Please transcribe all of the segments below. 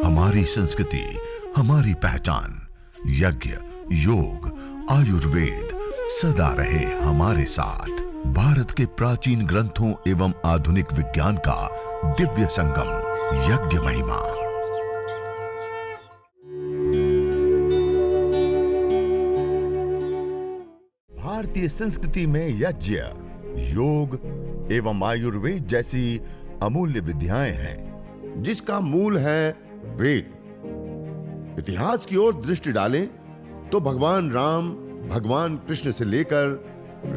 हमारी संस्कृति, हमारी पहचान। यज्ञ, योग, आयुर्वेद सदा रहे हमारे साथ। भारत के प्राचीन ग्रंथों एवं आधुनिक विज्ञान का दिव्य संगम, यज्ञ महिमा। भारतीय संस्कृति में यज्ञ, योग एवं आयुर्वेद जैसी अमूल्य विद्याएं हैं, जिसका मूल है वेद। इतिहास की ओर दृष्टि डालें तो भगवान राम, भगवान कृष्ण से लेकर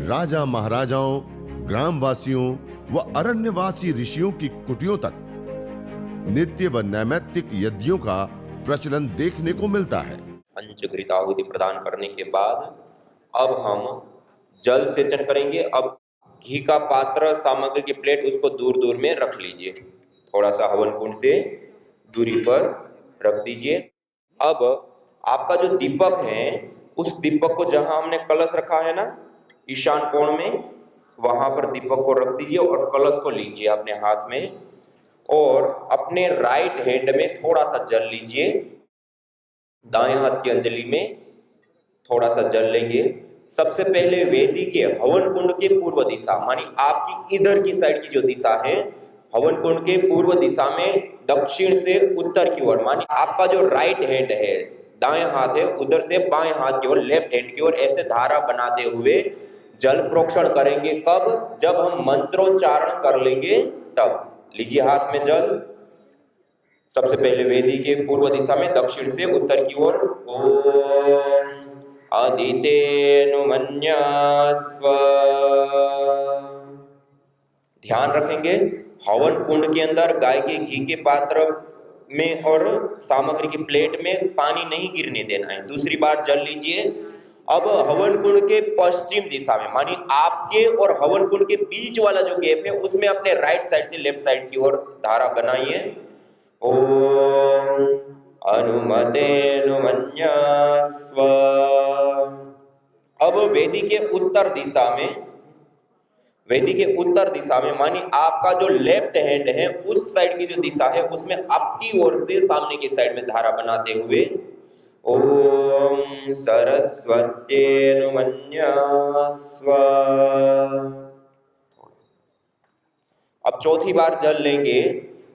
राजा महाराजाओं, ग्रामवासियों व अरण्यवासी ऋषियों की कुटियों तक नित्य व नैमित्तिक यज्ञों का प्रचलन देखने को मिलता है। पंचघृत आहुति प्रदान करने के बाद अब हम जल सेचन करेंगे। अब घी का पात्र, सामग्री की प्लेट, उसको दूर दूर में रख लीजिए। थोड़ा सा हवन कुंड से दूरी पर रख दीजिए। अब आपका जो दीपक है, उस दीपक को जहां हमने कलश रखा है ना, ईशान कोण में, वहां पर दीपक को रख दीजिए और कलश को लीजिए अपने हाथ में और अपने राइट हैंड में थोड़ा सा जल लीजिए। दाएं हाथ की अंजलि में थोड़ा सा जल लेंगे। सबसे पहले वेदी के हवन कुंड के पूर्व दिशा, मानी आपकी इधर की साइड की जो दिशा है, हवन कुंड के पूर्व दिशा में दक्षिण से उत्तर की ओर, मानी आपका जो राइट हैंड है, दाएं हाथ है, उधर से बाएं हाथ की ओर, लेफ्ट हैंड की ओर ऐसे धारा बनाते हुए जल प्रोक्षण करेंगे। कब? जब हम मंत्रोच्चारण कर लेंगे तब। लीजिए हाथ में जल। सबसे पहले वेदी के पूर्व दिशा में दक्षिण से उत्तर की ओर ओम अदितेनु मन्यस्व। ध्यान रखेंगे हवन कुंड के अंदर गाय के घी के पात्र में और सामग्री की प्लेट में पानी नहीं गिरने देना है। दूसरी बार जल लीजिए। अब हवन कुंड के पश्चिम दिशा में, मानी आपके और हवन कुंड के बीच वाला जो गैप है, उसमें अपने राइट साइड से लेफ्ट साइड की ओर धारा बनाइए। ओम अनुमतेनु मन्यस्व। अब वेदी के उत्तर दिशा में मानी आपका जो लेफ्ट हैंड है, उस साइड की जो दिशा है, उसमें आपकी ओर से सामने की साइड में धारा बनाते हुए ओम सरस्वत्येनु मन्यस्व। अब चौथी बार जल लेंगे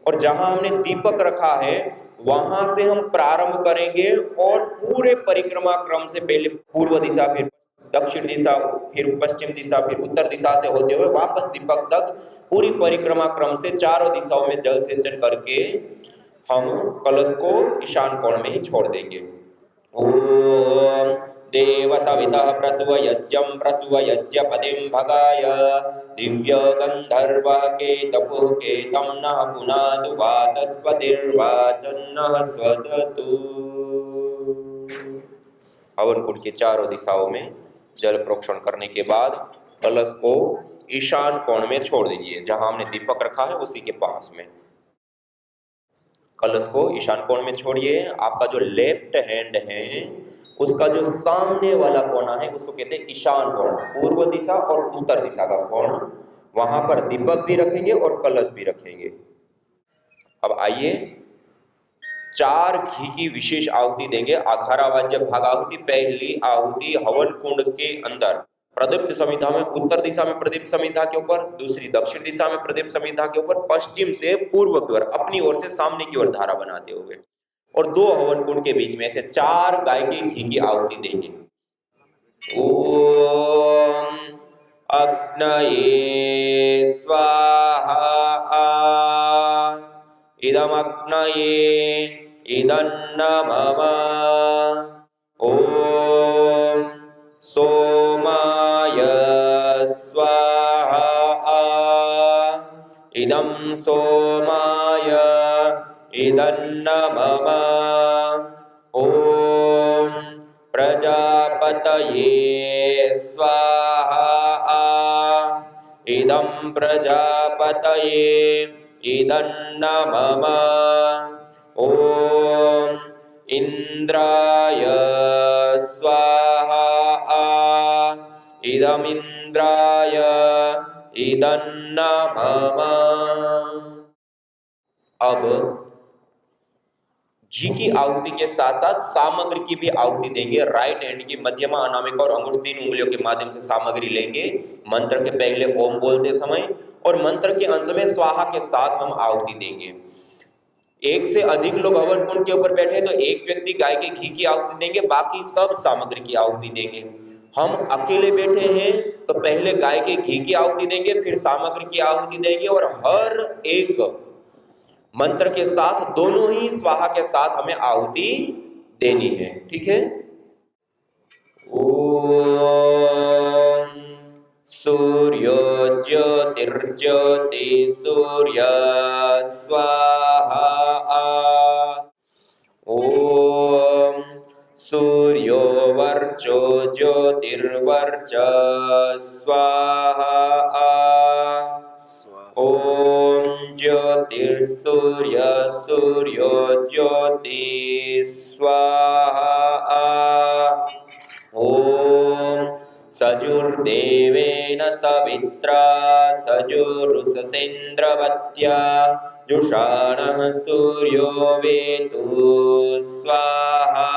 और जहां हमने दीपक रखा है वहां से हम प्रारंभ करेंगे और पूरे परिक्रमा क्रम से पहले पूर्व दिशा, फिर दक्षिण दिशा, फिर पश्चिम दिशा, फिर उत्तर दिशा से होते हुए वापस दीपक तक पूरी परिक्रमा क्रम से चारों दिशाओं में जल सेचन करके हम कलश को ईशान कोण में ही छोड़ देंगे। ओम देव सविता प्रसुव यज्ञं प्रसुव यज्ञपतिं भगाय दिव्य गंधर्व के तपो के तम नः पुनातु वाचस्पतिर्वाचन्नः स्वदतु। हवन कुंड के चारों दिशाओं में जल प्रोक्षण करने के बाद कलश को ईशान कोण में छोड़ दीजिए। जहां हमने दीपक रखा है उसी के पास में कलश को ईशान कोण में छोड़िए। आपका जो लेफ्ट हैंड है, उसका जो सामने वाला कोना है, उसको कहते हैं ईशान कोण। पूर्व दिशा और उत्तर दिशा का कोण, वहां पर दीपक भी रखेंगे और कलश भी रखेंगे। अब आइए 4 घी की विशेष आहुति देंगे। आधारावाज्य भागाहुति। पहली आहुति हवन कुंड के अंदर प्रदीप्त समिधा में, उत्तर दिशा में प्रदीप्त समिधा के ऊपर, दूसरी दक्षिण दिशा में प्रदीप्त समिधा के ऊपर, पश्चिम से पूर्व की ओर, अपनी ओर से सामने की ओर धारा बनाते हुए, और 2 हवन कुंड के बीच में ऐसे 4 गाय के घी की आहुति देंगे। ओम अग्नये स्वाहा इदमग्नये इदन्नमम। ओम सोमाय स्वाहा इदं सोमाय इदन्नमम। ओम प्रजापतये स्वाहा इदं प्रजापतये इदन्नमम। ओम इंद्राय स्वाहा इदमिन्द्राय इदन्नमम। अब घी की आहुति के साथ साथ सामग्री की भी आहुति देंगे। राइट हैंड की मध्यमा, अनामिका और अंगुष्ठ 3 उंगलियों के माध्यम से सामग्री लेंगे मंत्र के पहले ओम बोलते समय, और मंत्र के अंत में स्वाहा के साथ हम आहुति देंगे। एक से अधिक लोग हवन कुंड के ऊपर बैठे तो एक व्यक्ति गाय के घी की आहुति देंगे, बाकी सब सामग्री की आहुति देंगे। हम अकेले बैठे हैं तो पहले गाय के घी की आहुति देंगे, फिर सामग्री की आहुति देंगे, और हर एक मंत्र के साथ दोनों ही स्वाहा के साथ हमें आहुति देनी है। ठीक है। ओम सूर्यो ज्योतिर्ज्योति सूर्य स्वाहा। ओम सूर्यो वर्चो ज्योतिर्वर्च स्वाहा। ओम ज्योतिर्सूर्य सूर्यो ज्योति स्वाहा। ओम सजुर्देवेन सवित्रा सजुरुषसेन्द्रवत्या जुषाणः सूर्यो वेतु स्वाहा।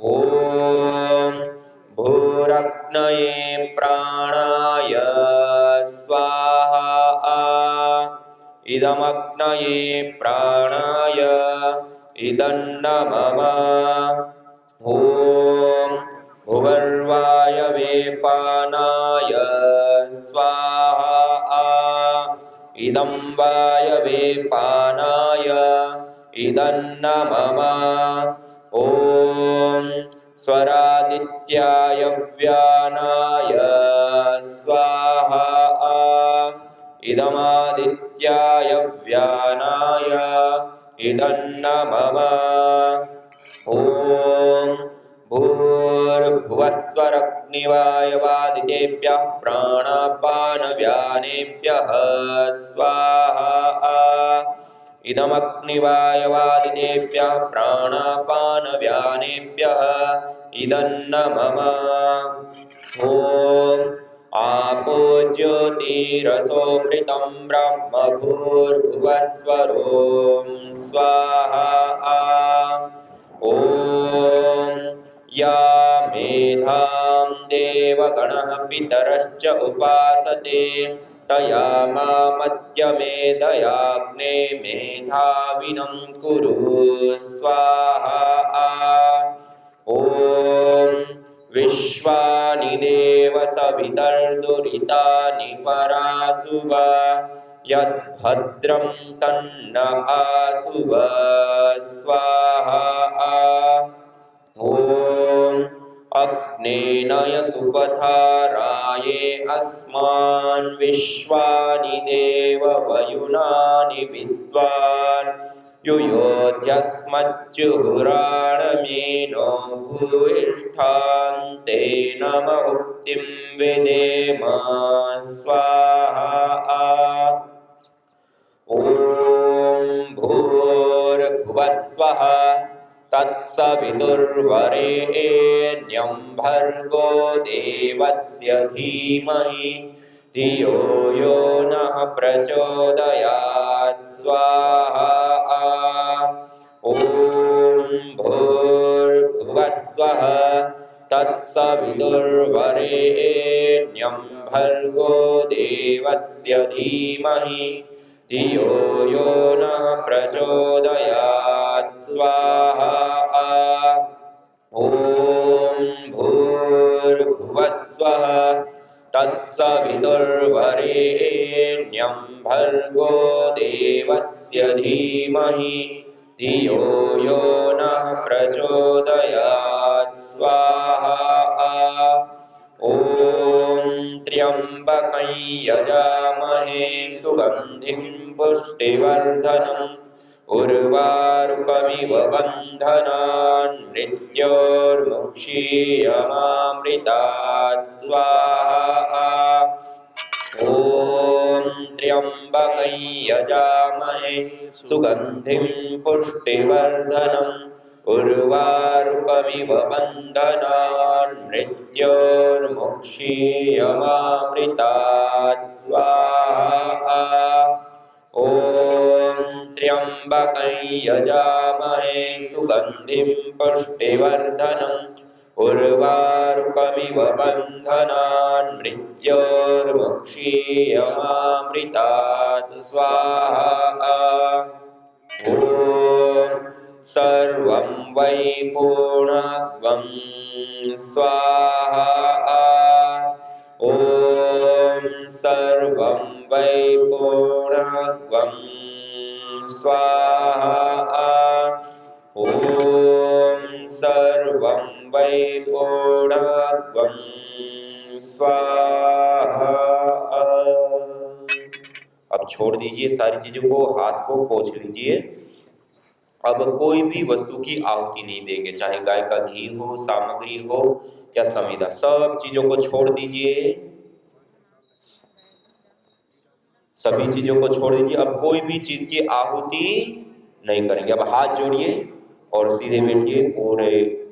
ओम भूरग्नये प्राणाय स्वाहा। इदमग्नये प्राणाय इदन्नमम। ओम भुवर्वायवे पानाय स्वाहा। इदं वायवे पानाय इदन्नमम। ओम स्वरादित्याय व्यानाय स्वाहा। इदमादित्याय व्यानाय इदन्नमम। ओम भूर्भुवस्वरग्निवायवादितेभ्यः प्राणापानव्यानेभ्यः स्वाहा। इदमग्निवायवादितेभ्यः प्राणापानव्यानेभ्यः इदन्नमम। ओम आपो ज्योतिरसोमृतं ब्रह्म भूर्भुवस्वरों स्वाहा। ओम या मेधां देवगणः पितरश्च उपासते तया मध्यमेधयाग्ने मेधाविनं कुरु स्वाहा। ओम विश्वानि देव सवितर्दुरितानि परासुव यद्भद्रं तन्न आसुव स्वाहा। ओम अग्नेनय सुपथाराये अस्मान् विश्वानि देव वयुनानि विद्वान् युयोध्यस्मज्जुहुराणमेनो भूयिष्ठान्ते नम उक्तिं वेदेम स्वाहा। ओम भूर्भुवस्वः तत्सवितुर्वरेण्यं भर्गो देवस्य धीमहि धियो यो नः प्रचोदयात् स्वाहा। ओम भूर्भुवस्वः तत्सवितुर्वरेण्यं भर्गो देवस्य धीमहि धियो यो नः प्रचोदयात् स्वाहा। ओम भूर्भुवस्वः तत्सवितुर्वरेण्यं भर्गो देवस्य धीमहि धियो यो नः प्रचोदयात् स्वाहा। ओम त्र्यंबकं यजामहे सुगंधिं पुष्टिवर्धनम् उर्वारुकमिव बन्धनान् मृत्योर्मुक्षीयमामृतात् स्वाहा। ओम त्र्यंबकं यजामहे सुगंधिं पुष्टिवर्धनम् उर्वारुकमिव बन्धनान् मृत्योर्मुक्षीयमामृतात् स्वाहा। ॐ त्र्यम्बकं यजामहे सुगन्धिं पुष्टिवर्धनम् उर्वारुकमिव बन्धनान् मृत्योर्मुक्षीयमामृतात् स्वाहा। ॐ सर्वं वै पूर्णत्वं स्वाहा। ॐ सर्वं वै पूर्णत्वं स्वाहा। ॐ सर्वं वै पूर्णत्वं स्वाहा। अब छोड़ दीजिए सारी चीजों को, हाथ को पोंछ लीजिए। अब कोई भी वस्तु की आहुति नहीं देंगे, चाहे गाय का घी हो, सामग्री हो या समिधा, सब चीजों को छोड़ दीजिए। सभी चीजों को छोड़ दीजिए, अब कोई भी चीज की आहुति नहीं करेंगे। अब हाथ जोड़िए और सीधे बैठिए, पूरे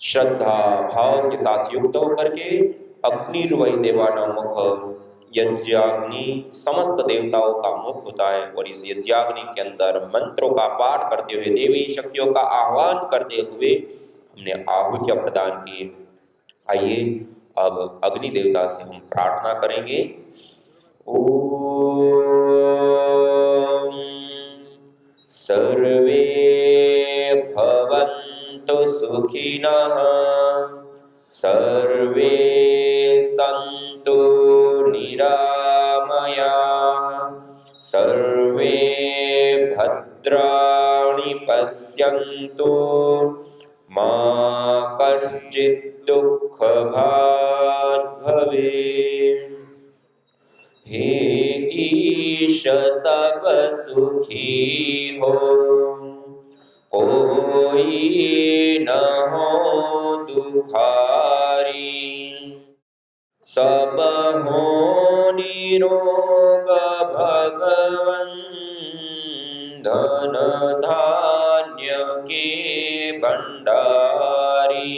श्रद्धा भाव के साथ युक्त होकर के अग्निर्वै देवानामुख यज्ञाग्नि समस्त देवताओं का मुख होता है, और इस यज्ञाग्नि के अंदर मंत्रों का पाठ करते हुए, देवी शक्तियों का आह्वान करते हुए हमने आहुतियां प्रदान की। आइए अब अग्नि देवता से हम प्रार्थना करेंगे। ओम सर्वे भवन्तु सुखिनः, सर्वे सन्तु निरामयाः, सर्वे भद्राणि पश्यन्तु, मा कश्चित् दुःखभाग् भवेत्। हे ईश सब सुखी हो, कोई न हो दुखारी, सब हो निरोग भगवन, धन धान्य के भंडारी,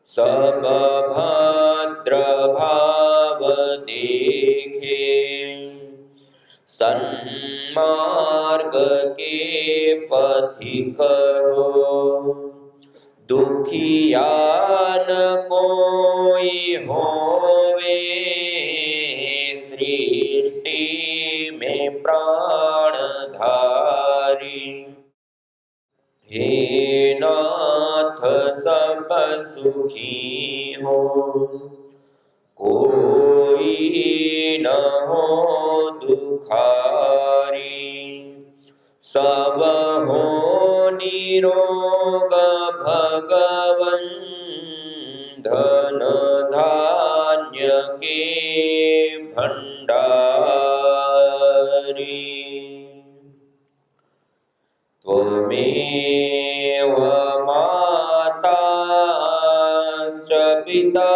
सब भद्र भाव देखे, सन्मार्ग के पथिक हो, दुखियान कोई होवे, सृष्टि में प्राणधारी। हे नाथ सब सुखी हो, कोई न हो दुखारी, सब हो निरोग भगवन, धन धान्य के भंडारी। त्वमेव माता च पिता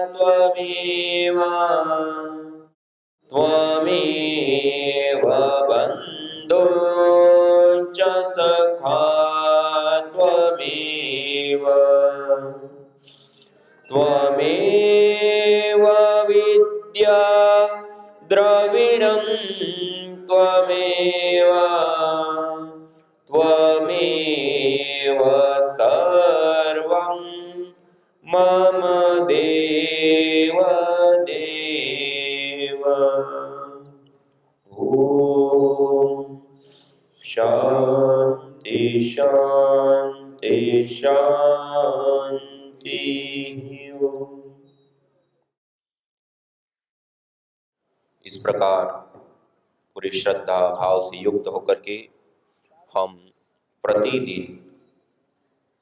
त्वमेव, त्वमेव बन्धुश्च सखा त्वमेव, त्वमेव विद्या द्रविणं त्वमेव, त्वमेव सर्वं मम देव देव। ॐ शान्ति शान्ति शान्ति। इस प्रकार पूरी श्रद्धा भाव से युक्त होकर के हम प्रतिदिन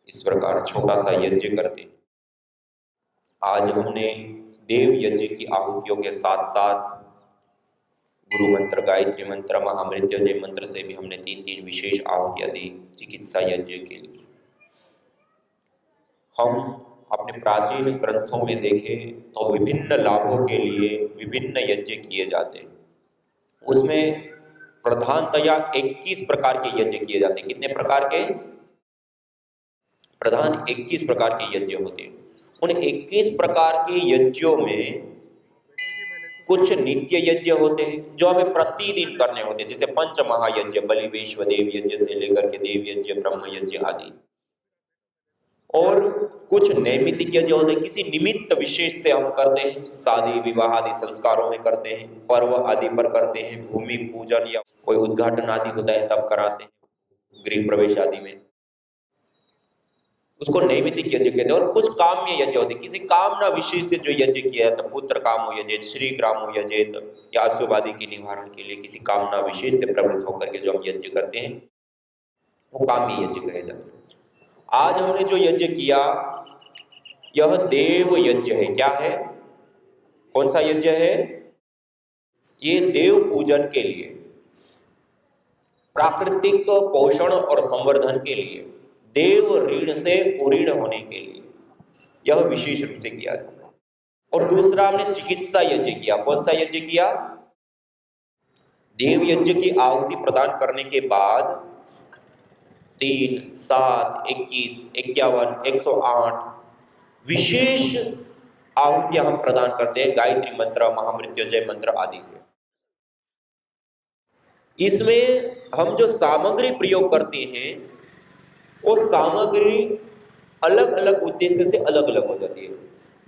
इस प्रकार छोटा सा यज्ञ करते हैं। आज हमने देव यज्ञ की आहुतियों के साथ साथ गुरु मंत्र, गायत्री मंत्र, महामृत्युंजय मंत्र से भी हमने 3 विशेष आहुतियां दी चिकित्सा यज्ञ के लिए। हम अपने प्राचीन ग्रंथों में देखें तो विभिन्न लाभों के लिए विभिन्न यज्ञ किए जाते हैं। उसमें प्रधानतया 21 प्रकार के यज्ञ किए जाते हैं। कितने प्रकार के? प्रधान 21 प्रकार के यज्ञ होते हैं। उन 21 प्रकार के यज्ञों में कुछ नित्य यज्ञ होते हैं जो हमें प्रतिदिन करने होते हैं, जैसे पंच महायज्ञ, बलि वैश्वदेव यज्ञ से लेकर के देव यज्ञ, ब्रह्म यज्ञ आदि। और कुछ नैमित्तिक यज्ञ होते हैं, किसी निमित्त विशेष से हम करते हैं, शादी विवाह आदि संस्कारों में करते हैं, पर्व आदि पर करते हैं, भूमि पूजन या कोई उद्घाटन आदि होता है तब कराते हैं, गृह प्रवेश आदि में, उसको नैमित्तिक यज्ञ कहते हैं। और कुछ काम्य यज्ञ होते हैं, किसी कामना विशेष से जो यज्ञ किया जाता है, पुत्र कामो यजेत, श्री ग्रामो यजेत, या अशुभ आदि के निवारण के लिए किसी कामना विशेष से प्रवृत्त होकर के जो हम यज्ञ करते हैं वो काम्य यज्ञ कहे जाते हैं। आज हमने जो यज्ञ किया यह देव यज्ञ है। क्या है? कौन सा यज्ञ है? ये देव पूजन के लिए, प्राकृतिक पोषण और संवर्धन के लिए, देव ऋण से उऋण होने के लिए यह विशेष रूप से किया जाता है। और दूसरा हमने चिकित्सा यज्ञ किया। कौन सा यज्ञ किया? देव यज्ञ की आहुति प्रदान करने के बाद 3, 7, 21, 51, 108 विशेष आहुतियां हम प्रदान करते हैं गायत्री मंत्र, महामृत्युंजय मंत्र आदि से। इसमें हम जो सामग्री प्रयोग करते हैं वो सामग्री अलग अलग उद्देश्य से अलग अलग हो जाती है।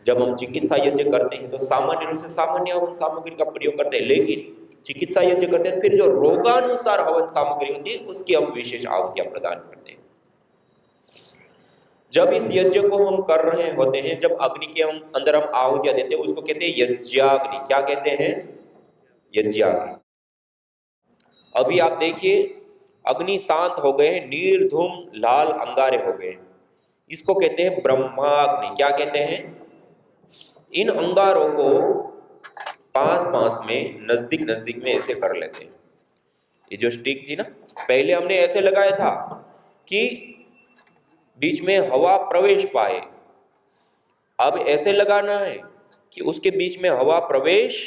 जब हम चिकित्सा यज्ञ करते हैं तो सामान्य रूप से सामान्य हवन सामग्री का प्रयोग करते हैं, लेकिन चिकित्सा यज्ञ करते हैं फिर जो रोगानुसार हवन सामग्री होती है उसकी हम विशेष आहुतियां प्रदान करते हैं। जब इस यज्ञ को हम कर रहे होते हैं, जब अग्नि के अंदर हम आहुतियां देते हैं, उसको कहते हैं यज्ञाग्नि। क्या कहते हैं? यज्ञाग्नि। अभी आप देखिए अग्नि शांत हो गए, निर्धूम लाल अंगारे हो गए, इसको कहते हैं ब्रह्माग्नि। क्या कहते हैं? इन अंगारों को पास पास में नजदीक नजदीक में ऐसे कर लेते हैं। ये जो स्टिक थी ना, पहले हमने ऐसे लगाया था कि बीच में हवा प्रवेश पाए, अब ऐसे लगाना है कि उसके बीच में हवा प्रवेश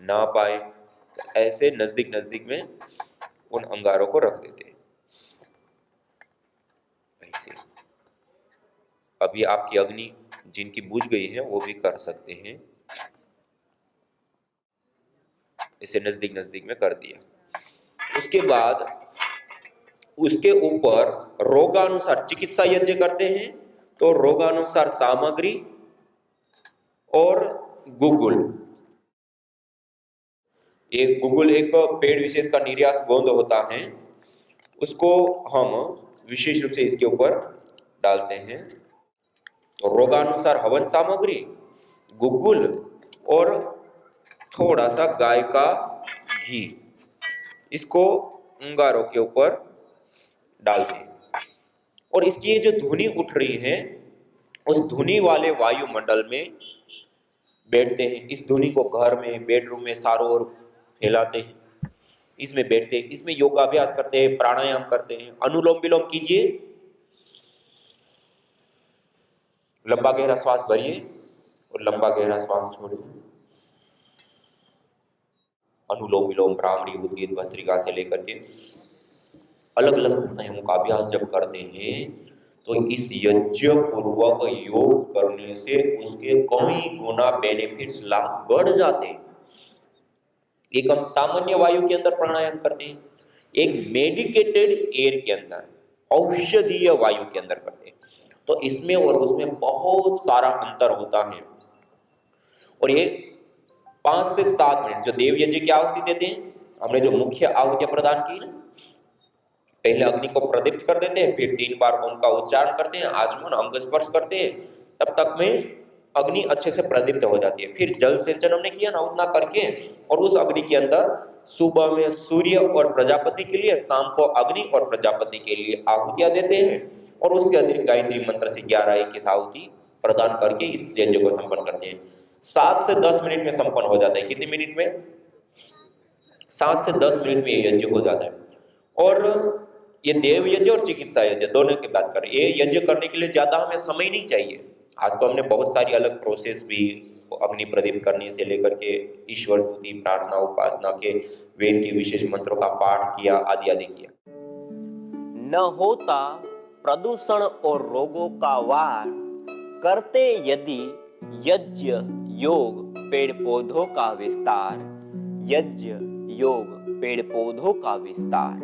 ना पाए। ऐसे नजदीक नजदीक में उन अंगारों को रख देते हैं। ऐसे अभी आपकी अग्नि जिनकी बुझ गई है वो भी कर सकते हैं। इसे नजदीक नजदीक में कर दिया। उसके बाद उसके ऊपर रोगानुसार चिकित्सा यज्ञ करते हैं तो रोगानुसार सामग्री और गुगुल। एक गुगुल एक पेड़ विशेष का निर्यास गोंद होता है, उसको हम विशेष रूप से इसके ऊपर डालते हैं। तो रोगानुसार हवन सामग्री, गुगुल और थोड़ा सा गाय का घी, इसको अंगारों के ऊपर डालते हैं। और इसकी ये जो धुनी उठ रही है उस धुनी वाले वायुमंडल में बैठते हैं। इस धुनी को घर में, बेडरूम में चारों ओर फैलाते हैं, इसमें बैठते हैं, इसमें योगाभ्यास करते हैं, प्राणायाम करते हैं। अनुलोम विलोम कीजिए, लंबा गहरा श्वास भरिए और लंबा गहरा श्वास छोड़िए। अनुलोम विलोम, भ्रामरी, उद्गीत, भस्त्रिका से लेकर के अलग अलग प्राणायामों का अभ्यास जब करते हैं तो इस यज्ञ पूर्वक योग करने से उसके कई गुना बेनिफिट्स लाभ बढ़ जाते हैं। एक हम सामान्य वायु के अंदर प्राणायाम करते हैं, एक मेडिकेटेड एयर के अंदर, औषधीय वायु के अंदर करते हैं, तो इसमें और उसमें बहुत सारा अंतर होता है। और ये 5 से 7 मिनट जो देव यज्ञ की आहुति देते हैं, हमने जो मुख्य आहुतियां प्रदान की ना, पहले अग्नि को प्रदीप्त कर देते हैं, फिर 3 बार ओम का उच्चारण करते हैं, आचमन अंग स्पर्श करते हैं, तब तक में अग्नि अच्छे से प्रदीप्त हो जाती है। फिर जल सेचन हमने किया ना उतना करके, और उस अग्नि के अंदर सुबह में सूर्य और प्रजापति के लिए, शाम को अग्नि और प्रजापति के लिए आहुतियां देते हैं। और उसके अतिरिक्त गायत्री मंत्र से 11-21 आहुति प्रदान करके इस यज्ञ को संपन्न करते हैं। 7 से 10 मिनट में संपन्न हो जाता है। कितने मिनट में? 7 से 10 मिनट में ये यज्ञ हो जाता है। और ये देव यज्ञ और चिकित्सा यज्ञ दोनों की बात करें, ये यज्ञ करने के लिए ज्यादा हमें समय नहीं चाहिए। आज तो हमने बहुत सारी अलग प्रोसेस भी, अग्नि प्रदीप्त करने से लेकर के ईश्वर स्तुति, प्रार्थना, उपासना के वेद के विशेष मंत्रों का पाठ किया, आदि आदि किया। न होता प्रदूषण और रोगों का वार, करते यदि यज्ञ योग पेड़ पौधों का विस्तार, यज्ञ योग पेड़ पौधों का विस्तार।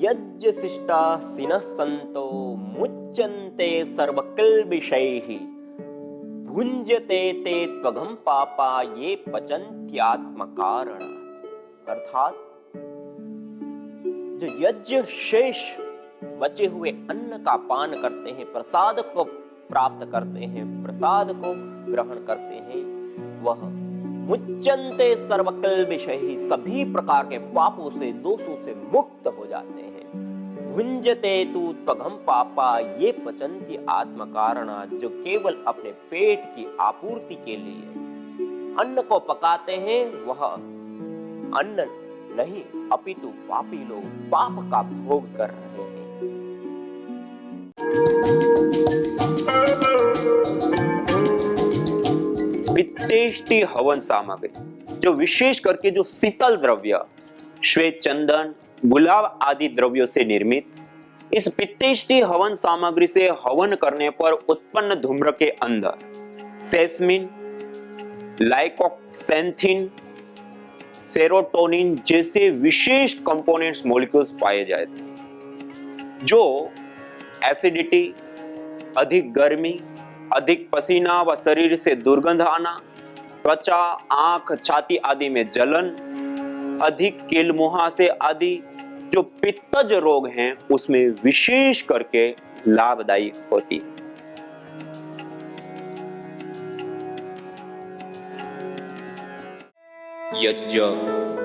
यज्ञ शिष्टा सिनः संतो मुच्यन्ते सर्वकिल्बिषैः, भुञ्जते ते त्वघं पापा ये पचन्त्यात्मकारण। अर्थात जो यज्ञ शेष बचे हुए अन्न का पान करते हैं, प्रसाद को प्राप्त करते हैं, प्रसाद को ग्रहण करते हैं, वह मुच्यन्ते सर्वकिल्बिषैः, सभी प्रकार के पापों से, दोषों से मुक्त हो जाते हैं। भुञ्जते तु त्वघं पापा ये पचन्ति आत्मकारणा, जो केवल अपने पेट की आपूर्ति के लिए अन्न को पकाते हैं, वह अन्न नहीं अपितु पापी लोग पाप का भोग कर रहे हैं। पित्तेष्टि हवन सामग्री, जो विशेष करके जो शीतल द्रव्य श्वेत चंदन गुलाब आदि द्रव्यों से निर्मित इस पित्तेष्टि हवन सामग्री से हवन करने पर उत्पन्न धूम्र के अंदर सेस्मिन, लाइकोक्सेंथिन, सेरोटोनिन जैसे विशेष कंपोनेंट्स मॉलिक्यूल्स पाए जाते हैं, जो एसिडिटी, अधिक गर्मी, अधिक पसीना व शरीर से दुर्गंध आना, त्वचा, आंख, छाती आदि में जलन, अधिक कील मुहासे आदि जो पित्तज रोग हैं उसमें विशेष करके लाभदायी होती है। यज्ञ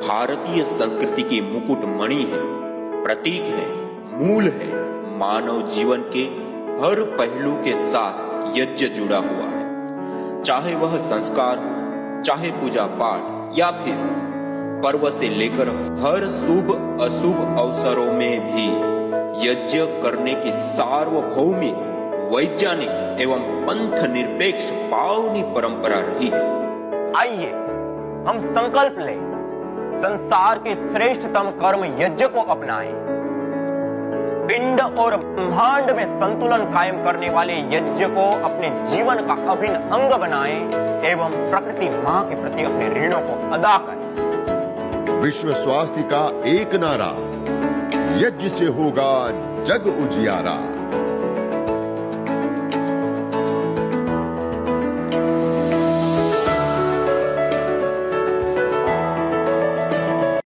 भारतीय संस्कृति की मुकुट मणि है, प्रतीक है, मूल है। मानव जीवन के हर पहलू के साथ यज्ञ जुड़ा हुआ है, चाहे वह संस्कार, चाहे पूजा पाठ या फिर पर्व से लेकर हर शुभ अशुभ अवसरों में भी यज्ञ करने की सार्वभौमिक, वैज्ञानिक एवं पंथ निरपेक्ष पावनी परंपरा रही है। आइए हम संकल्प लें, संसार के श्रेष्ठतम कर्म यज्ञ को अपनाएं। पिंड और ब्रह्मांड में संतुलन कायम करने वाले यज्ञ को अपने जीवन का अभिन्न अंग बनाएं एवं प्रकृति मां के प्रति अपने ऋणों को अदा करें। विश्व स्वास्थ्य का एक नारा, यज्ञ से होगा जग उजियारा।